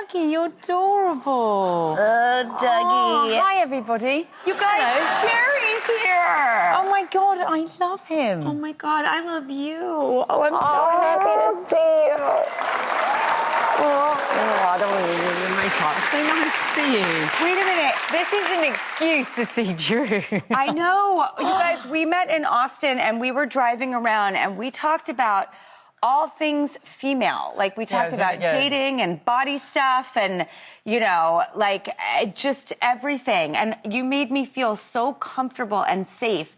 Dougie, you're adorable. Dougie. Oh, hi, everybody. You guys, Geri's here. Oh, my God, I love him. Oh, my God, I love you. Oh, I'm so happy to see you. Oh, I don't want to do your makeup. It's so nice to see you. Wait a minute. This is an excuse to see Drew. I know. You guys, we met in Austin, and we were driving around, and we talked about all things female. Like, we talked about dating and body stuff and, you know, like, just everything. And you made me feel so comfortable and safe.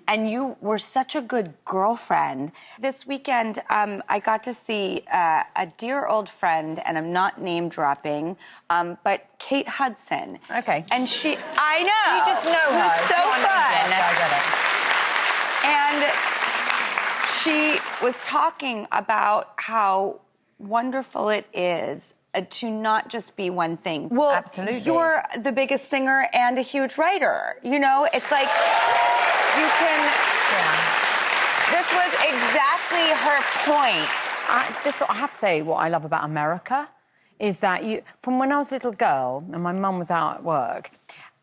And you were such a good girlfriend. This weekend, I got to see a dear old friend, and I'm not name dropping, but Kate Hudson. Okay. And I know. You just know her. It was so fun. I get it. And she was talking about how wonderful it is to not just be one thing. Well, absolutely. You're the biggest singer and a huge writer. You know, it's like you can. Yeah. This was exactly her point. I have to say, what I love about America is that from when I was a little girl and my mum was out at work,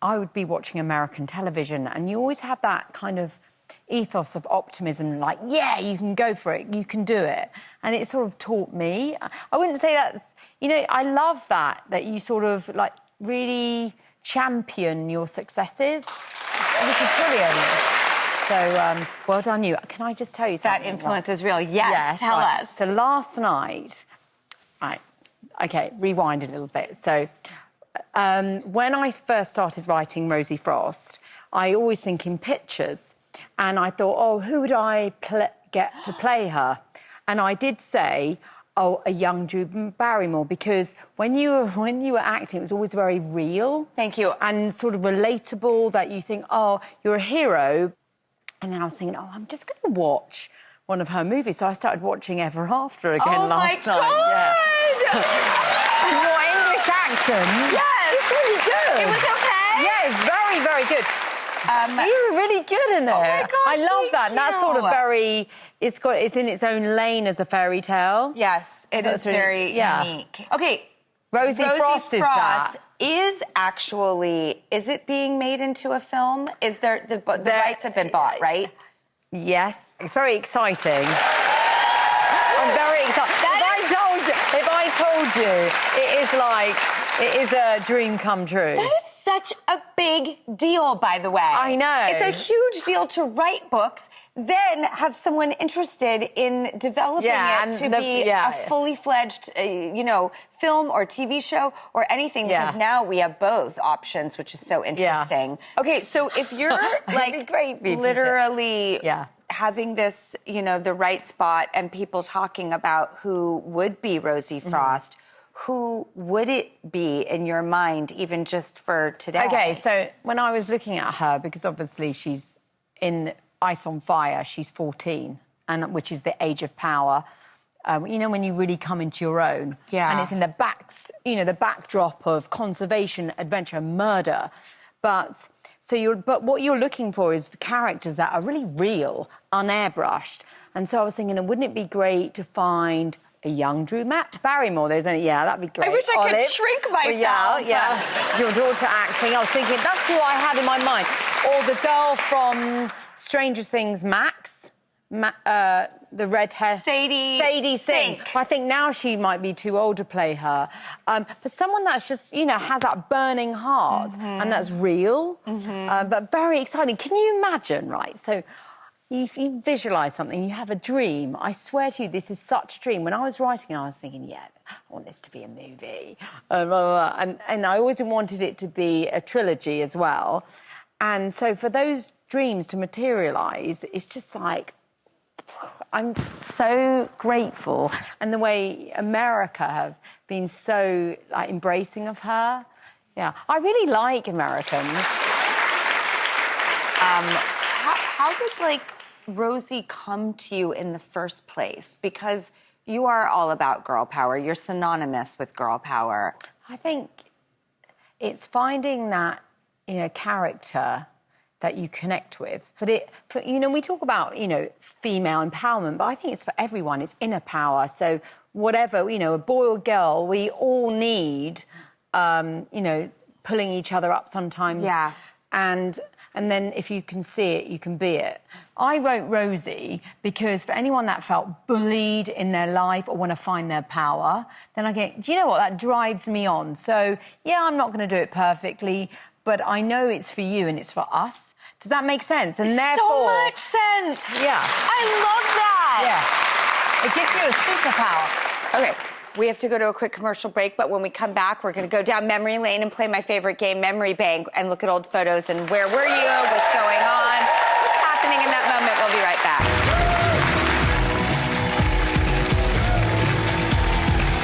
I would be watching American television, and you always have that kind of ethos of optimism, like, yeah, you can go for it, you can do it. And it sort of taught me. I wouldn't say that's, you know, I love that you sort of, like, really champion your successes, which is brilliant. So, well done you. Can I just tell you something? That influence is real. Yes, tell us. So last night, okay, rewind a little bit. So when I first started writing Rosie Frost, I always think in pictures. And I thought, oh, who would I get to play her? And I did say, oh, a young Drew Barrymore, because when you were acting, it was always very real. Thank you. And sort of relatable, that you think, oh, you're a hero. And then I was thinking, oh, I'm just going to watch one of her movies. So I started watching Ever After again last night. Oh, my God! Yeah. Your English accent. Yes! It's really good. It was okay? Yeah, it's very, very good. You were really good in it. Oh, my God, I love that. you. That's sort of very... It's in its own lane as a fairy tale. Yes, it is really, very unique. Okay, Rosie Frost is that. Is it being made into a film? Is the rights have been bought, right? Yes. It's very exciting. I'm very excited. If I told you, it is a dream come true. That is such a big deal, by the way. I know. It's a huge deal to write books, then have someone interested in developing it to be a fully fledged, film or TV show or anything, because now we have both options, which is so interesting. Yeah. Okay, so if you're like literally having this, the right spot and people talking about who would be Rosie Frost, who would it be in your mind, even just for today? Okay, so when I was looking at her, because obviously she's in Ice on Fire, she's 14, and which is the age of power. When you really come into your own. Yeah. And it's in the backdrop of conservation, adventure, murder. But what you're looking for is the characters that are really real, unairbrushed. And so I was thinking, wouldn't it be great to find a young Drew Barrymore? That'd be great. I wish I could shrink myself. Yeah. Your daughter acting. I was thinking, that's who I had in my mind. Or the girl from Stranger Things, Max. The red hair. Sadie Sink. I think now she might be too old to play her. But someone that's just, has that burning heart and that's real, but very exciting. Can you imagine, right? So if you visualise something, you have a dream. I swear to you, this is such a dream. When I was writing, I was thinking, I want this to be a movie. And I always wanted it to be a trilogy as well. And so for those dreams to materialise, it's just like, I'm so grateful. And the way America have been so embracing of her. Yeah, I really like Americans. How did Rosie come to you in the first place? Because you are all about girl power. You're synonymous with girl power. I think it's finding that character that you connect with. But we talk about, female empowerment, but I think it's for everyone. It's inner power. So whatever, you know, a boy or girl, we all need, you know, pulling each other up sometimes. Yeah. And then if you can see it, you can be it. I wrote Rosie because for anyone that felt bullied in their life or want to find their power, then I go, do you know what? That drives me on. So, yeah, I'm not going to do it perfectly, but I know it's for you and it's for us. Does that make sense? And therefore... So much sense! Yeah. I love that! Yeah. It gives you a superpower. Okay. We have to go to a quick commercial break, but when we come back, we're going to go down memory lane and play my favorite game, Memory Bank, and look at old photos and where were you, what's going on.